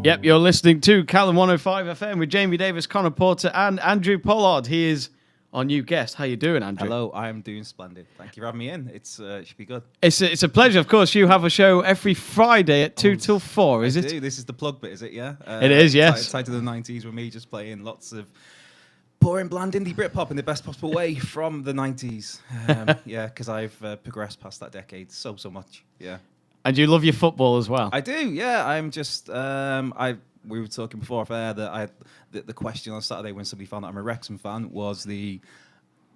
Yep, you're listening to Callum 105 FM with Jamie Davies, Conor Porter, and Andrew Pollard. He is our new guest. How you doing, Andrew? Hello, I am doing splendid. Thank you for having me in. It should be good. It's a pleasure. Of course, you have a show every Friday at 2 till 4, is it? This is the plug bit, is it? Yeah. It is, yes. Tied to the 90s with me just playing lots of boring, bland indie Britpop in the best possible way from the 90s. Yeah, because I've progressed past that decade so much. Yeah. And you love your football as well. I do, yeah. I'm just, we were talking before fair that the question on Saturday when somebody found out I'm a Wrexham fan was and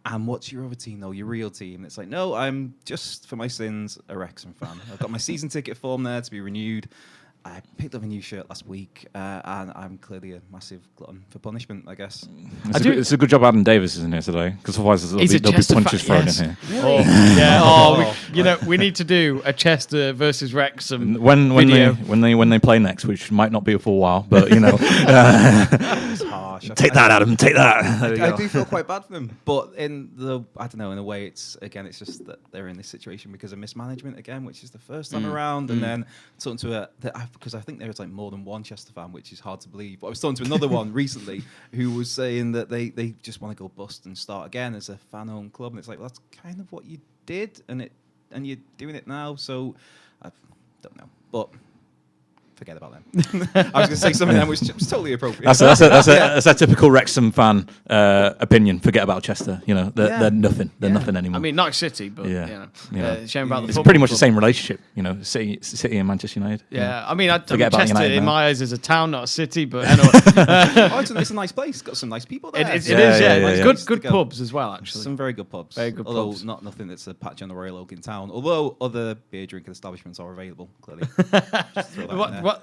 what's your other team though, your real team? And it's like, no, I'm just for my sins a Wrexham fan. I've got my season ticket form there to be renewed. I picked up a new shirt last week, and I'm clearly a massive glutton for punishment, I guess. It's a good job Adam Davies isn't here today, because otherwise there'll be punches thrown in here. Really? Oh, yeah. We need to do a Chester versus Wrexham video. When they play next, which might not be for a while, but It's harsh. take that, Adam. Take that. I do feel quite bad for them, but in a way, it's just that they're in this situation because of mismanagement again, which is the first time around, and then talking to because I think there was like more than one Chester fan, which is hard to believe. But I was talking to another one recently who was saying that they just want to go bust and start again as a fan-owned club, and it's like, well, that's kind of what you did, and you're doing it now. So I don't know, but forget about them. I was going to say something that was totally appropriate. That's a typical Wrexham fan opinion. Forget about Chester. You know, they're nothing. They're nothing anymore. I mean, not City, but shame about the it's pretty much the same relationship. You know, City and Manchester United. Yeah, I mean, Chester United in now. my eyes is a town, not a city. But anyway, it's a nice place. Got some nice people there. It is. Good pubs as well, actually. Some very good pubs. Although nothing that's a patch on the Royal Oak in town. Although other beer drinking establishments are available, clearly.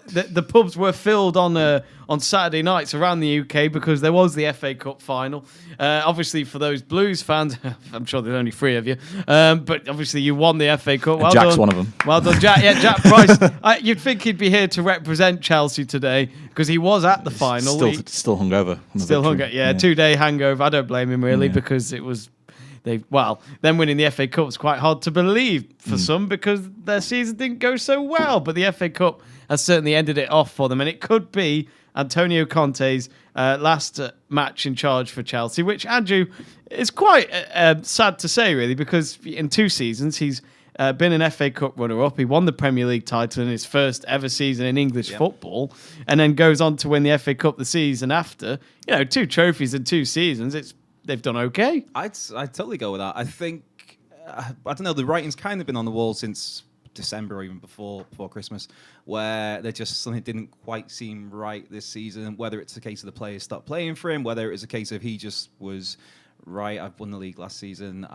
The pubs were filled on Saturday nights around the UK because there was the FA Cup final. Obviously, for those Blues fans, I'm sure there's only 3 of you, but obviously you won the FA Cup. Well Jack's done. One of them. Well done, Jack. Yeah, Jack Price. You'd think he'd be here to represent Chelsea today because he was at the final. Still hungover. Still hungover. Yeah, 2-day hangover. I don't blame him really because it was. Them winning the FA Cup is quite hard to believe for some because their season didn't go so well. But the FA Cup has certainly ended it off for them. And it could be Antonio Conte's last match in charge for Chelsea, which, Andrew, is quite sad to say, really, because in 2 seasons he's been an FA Cup runner-up. He won the Premier League title in his first ever season in English football and then goes on to win the FA Cup the season after. 2 trophies in 2 seasons. They've done okay. I'd totally go with that. I think, I don't know, the writing's kind of been on the wall since December or even before Christmas, where there just something didn't quite seem right this season, whether it's a case of the players stopped playing for him, whether it was a case of he just was, right, I've won the league last season,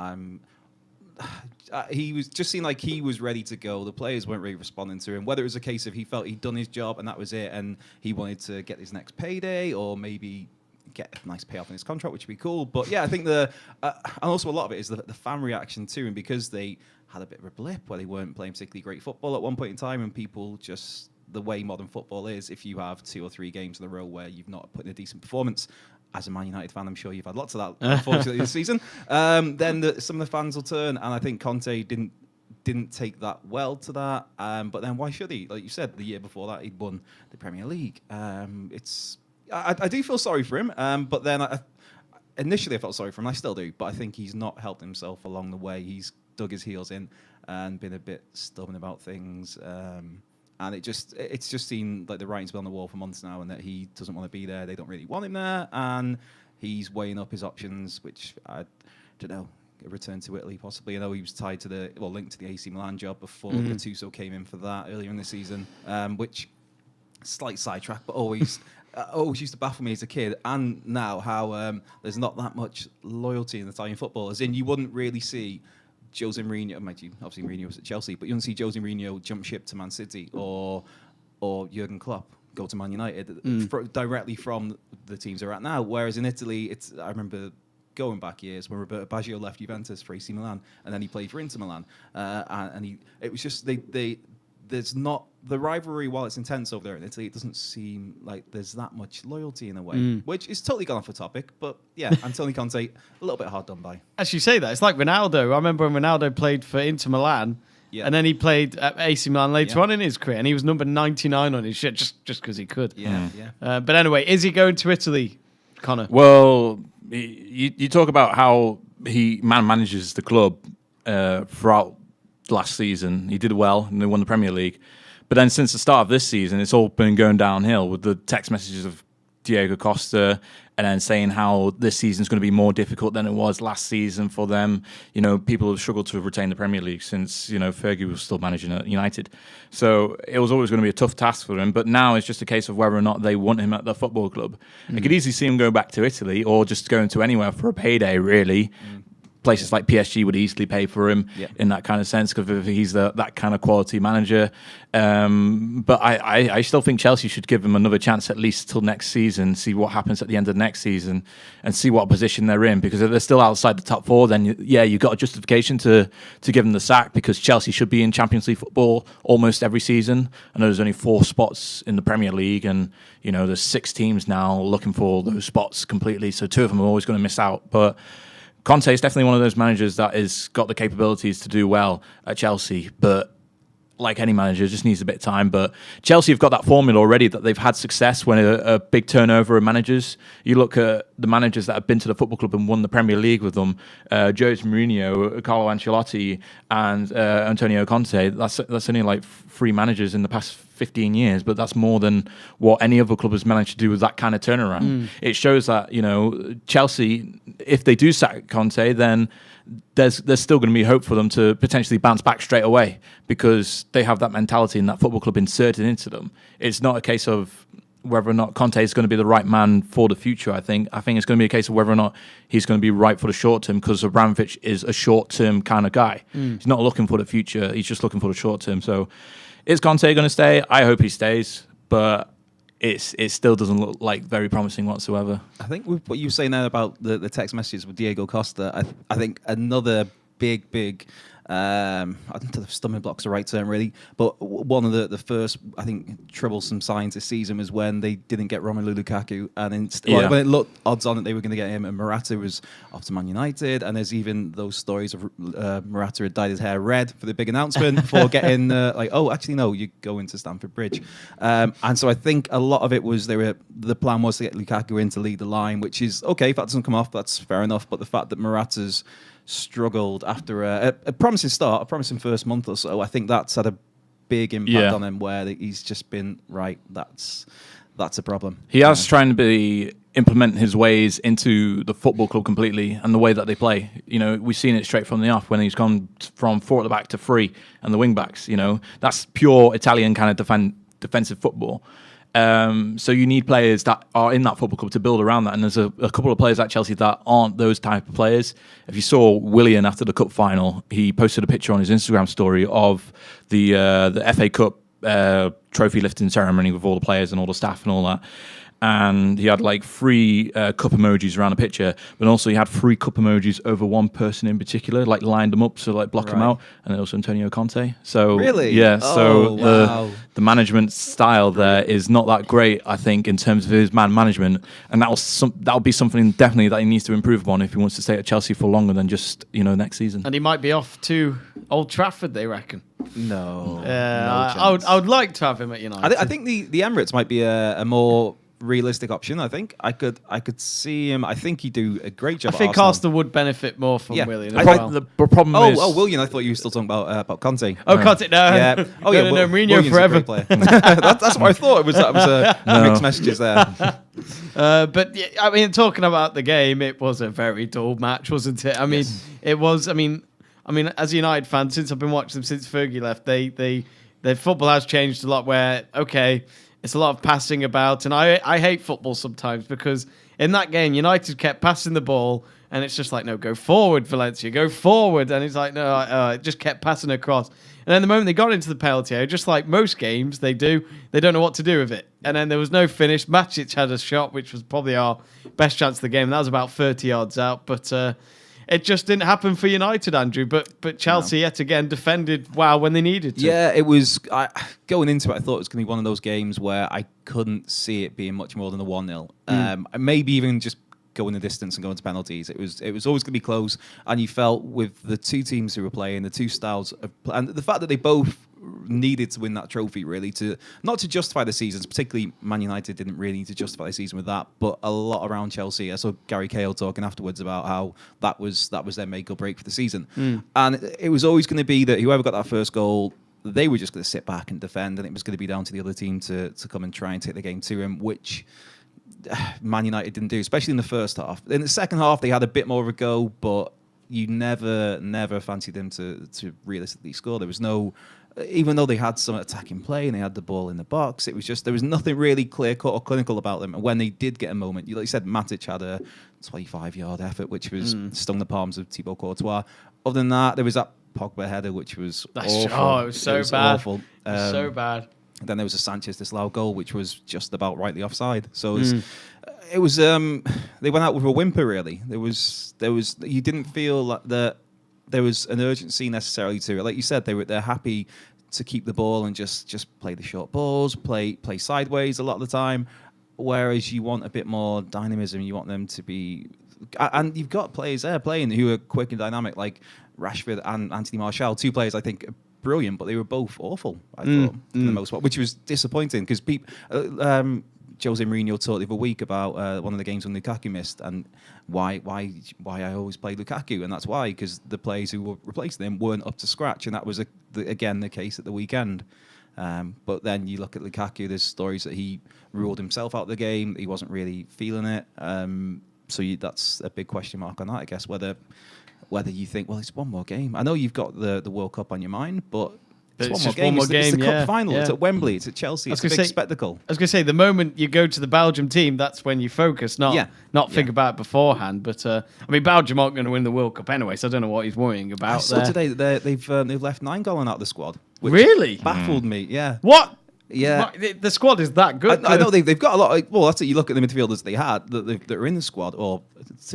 he was just seemed like he was ready to go. The players weren't really responding to him, whether it was a case of he felt he'd done his job and that was it, and he wanted to get his next payday, or maybe get a nice payoff in his contract, which would be cool. But yeah, I think and also a lot of it is the fan reaction too, and because they had a bit of a blip where they weren't playing particularly great football at one point in time, and people just, the way modern football is, if you have 2 or 3 games in a row where you've not put in a decent performance, as a Man United fan, I'm sure you've had lots of that, unfortunately, this season, then some of the fans will turn, and I think Conte didn't take that well to that, but then why should he? Like you said, the year before that, he'd won the Premier League. I do feel sorry for him, but then initially I felt sorry for him. I still do, but I think he's not helped himself along the way. He's dug his heels in and been a bit stubborn about things, and it's just seemed like the writing's been on the wall for months now, and that he doesn't want to be there. They don't really want him there, and he's weighing up his options, which I don't know. A return to Italy, possibly. I know he was tied to linked to the AC Milan job before Gattuso came in for that earlier in the season, which slight sidetrack, but always used to baffle me as a kid, and now how there's not that much loyalty in Italian football. As in, you wouldn't really see Jose Mourinho. Obviously Mourinho was at Chelsea, but you wouldn't see Jose Mourinho jump ship to Man City or Jurgen Klopp go to Man United directly from the teams they're at now. Whereas in Italy, I remember going back years when Roberto Baggio left Juventus for AC Milan, and then he played for Inter Milan, it was just there's not the rivalry. While it's intense over there in Italy, it doesn't seem like there's that much loyalty in a way, which is totally gone off the topic. But yeah, Antonio Conte, a little bit hard done by. As you say that, it's like Ronaldo. I remember when Ronaldo played for Inter Milan, Yeah. And then he played at AC Milan later Yeah. on in his career, and he was number 99 on his shirt just because he could. Yeah, yeah. But anyway, is he going to Italy, Connor? Well, you talk about how he manages the club throughout last season. He did well and they won the Premier League. But then since the start of this season, it's all been going downhill with the text messages of Diego Costa and then saying how this season's going to be more difficult than it was last season for them. You know, people have struggled to retain the Premier League since, you know, Fergie was still managing at United. So it was always going to be a tough task for him. But now it's just a case of whether or not they want him at the football club. I could easily see him go back to Italy or just going to anywhere for a payday, really. Places like PSG would easily pay for him in that kind of sense because he's that kind of quality manager. But I still think Chelsea should give him another chance at least till next season, see what happens at the end of next season and see what position they're in. Because if they're still outside the top four, then you've got a justification to give them the sack because Chelsea should be in Champions League football almost every season. I know there's only 4 spots in the Premier League and, you know, there's 6 teams now looking for those spots completely. So 2 of them are always going to miss out. But Conte is definitely one of those managers that has got the capabilities to do well at Chelsea, but like any manager, just needs a bit of time. But Chelsea have got that formula already that they've had success when a big turnover of managers. You look at the managers that have been to the football club and won the Premier League with them, Jose Mourinho, Carlo Ancelotti, and Antonio Conte. That's only like 3 managers in the past 15 years, but that's more than what any other club has managed to do with that kind of turnaround. It shows that, you know, Chelsea, if they do sack Conte, then there's still going to be hope for them to potentially bounce back straight away because they have that mentality and that football club inserted into them. It's not a case of whether or not Conte is going to be the right man for the future. I think it's going to be a case of whether or not he's going to be right for the short term because Abramovich is a short term kind of guy. He's not looking for the future. He's just looking for the short term. So is Conte going to stay? I hope he stays, but it still doesn't look like very promising whatsoever. I think with what you were saying there about the text messages with Diego Costa, I think another big I don't know if stumbling block's the right term really, but one of the first, I think, troublesome signs this season was when they didn't get Romelu Lukaku, and when it looked odds on that they were going to get him, and Morata was off to Man United, and there's even those stories of Morata had dyed his hair red for the big announcement for getting actually no, you go into Stamford Bridge, and so I think a lot of it was the plan was to get Lukaku in to lead the line, which is okay if that doesn't come off, that's fair enough, but the fact that Morata's struggled after a promising start, a promising first month or so, I think that's had a big impact on him where he's just been, right, that's a problem. He has trying to implement his ways into the football club completely and the way that they play. You know, we've seen it straight from the off when he's gone from 4 at the back to 3 and the wing backs, you know. That's pure Italian kind of defensive football. So you need players that are in that football club to build around that, and there's a couple of players at Chelsea that aren't those type of players. If you saw Willian after the cup final, he posted a picture on his Instagram story of the FA Cup trophy lifting ceremony with all the players and all the staff and all that. And he had like 3 cup emojis around the picture, but also he had 3 cup emojis over one person in particular, like lined them up to like block him out, and also Antonio Conte. So really, the management style there is not that great, I think, in terms of his man management, and that'll be something definitely that he needs to improve upon if he wants to stay at Chelsea for longer than just next season. And he might be off to Old Trafford, they reckon. No, I would like to have him at United. I think the Emirates might be a more realistic option. I think I could see him. I think he'd do a great job. I think Arsenal would benefit more from Willian. The problem is Willian. I thought you were still talking about Conte. Conte. No. Yeah. No, Mourinho forever. That's what I thought. That was mixed messages there. But yeah, I mean, talking about the game, it was a very dull match, wasn't it? I mean, it was. I mean, as a United fan, since I've been watching them since Fergie left, their football has changed a lot. Where it's a lot of passing about, and I hate football sometimes because in that game, United kept passing the ball, and it's just like, no, go forward, Valencia, go forward, and it's like, no, it just kept passing across. And then the moment they got into the penalty area, just like most games they don't know what to do with it. And then there was no finish. Matic had a shot, which was probably our best chance of the game. That was about 30 yards out, but it just didn't happen for United, Andrew. But Chelsea yet again defended well when they needed to. Yeah, it was. Going into it, I thought it was going to be one of those games where I couldn't see it being much more than a 1-0. Maybe even just going the distance and going to penalties. It was always going to be close, and you felt with the two teams who were playing, the two styles, and the fact that they both needed to win that trophy, really, to not to justify the seasons. Particularly, Man United didn't really need to justify the season with that, but a lot around Chelsea. I saw Gary Cahill talking afterwards about how that was their make or break for the season, and it was always going to be that whoever got that first goal, they were just going to sit back and defend, and it was going to be down to the other team to come and try and take the game to him, which Man United didn't do, especially in the first half. In the second half, they had a bit more of a go, but you never fancied them to realistically score. There was no, even though they had some attacking play and they had the ball in the box, it was just, there was nothing really clear-cut or clinical about them. And when they did get a moment, like you said, Matic had a 25-yard effort, which was stung the palms of Thibaut Courtois. Other than that, there was that Pogba header, which was awful. Oh, it was so bad. Awful. So bad. Then there was a Sanchez disallowed goal, which was just about rightly offside. So it was they went out with a whimper, really. There was you didn't feel like that there was an urgency necessarily to it. Like you said, they're happy to keep the ball and just play the short balls, play sideways a lot of the time. Whereas you want a bit more dynamism, you want them to be, and you've got players there playing who are quick and dynamic, like Rashford and Anthony Martial, two players I think brilliant, but they were both awful, I thought, for the most part, which was disappointing because Jose Mourinho talked the other week about one of the games when Lukaku missed and why I always play Lukaku, and that's why, because the players who were replacing him weren't up to scratch, and that was again the case at the weekend. But then you look at Lukaku, there's stories that he ruled himself out of the game, he wasn't really feeling it, so that's a big question mark on that, I guess, whether you think, well, it's one more game. I know you've got the World Cup on your mind, but it's one more game. It's the cup final. Yeah. It's at Wembley. It's at Chelsea. It's a big spectacle. I was going to say, the moment you go to the Belgium team, that's when you focus, not think about it beforehand. But I mean, Belgium aren't going to win the World Cup anyway, so I don't know what he's worrying about. I saw today that they've left Nainggolan out of the squad. Which really baffled me. Yeah. What? Yeah, the squad is that good. I know they've got a lot. Well, that's it. You look at the midfielders they had that are in the squad, or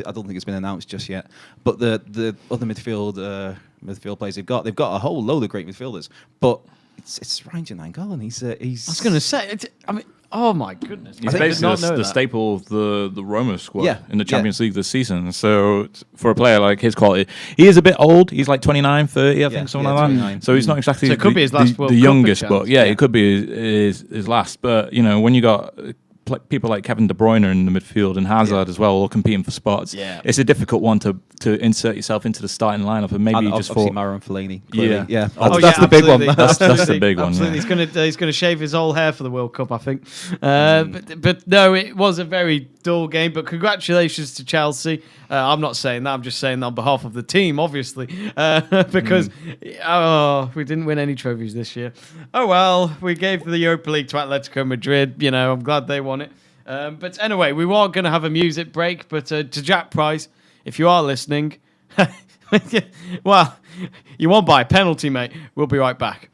I don't think it's been announced just yet. But the other midfield players they've got a whole load of great midfielders. But it's Ryan Nainggolan. He's. I was going to say. I mean, oh my goodness! He's basically the staple of the Roma squad in the Champions League this season. So for a player like his quality, he is a bit old. He's like 29, 30, I think, something like 29. That. So he's not exactly it could be his last World the Cup youngest, but it could be his last. But when you got people like Kevin De Bruyne in the midfield and Hazard as well, all competing for spots. Yeah. It's a difficult one to insert yourself into the starting lineup, and maybe just obviously Marouane Fellaini. Yeah. That's the big one. That's the big one. Absolutely, he's gonna shave his whole hair for the World Cup, I think. But no, it was a very dull game. But congratulations to Chelsea. I'm not saying that. I'm just saying that on behalf of the team, obviously, because we didn't win any trophies this year. Oh well, we gave the Europa League to Atletico Madrid. I'm glad they won it. But anyway, we weren't going to have a music break. But to Jack Price, if you are listening, well, you won by a penalty, mate. We'll be right back.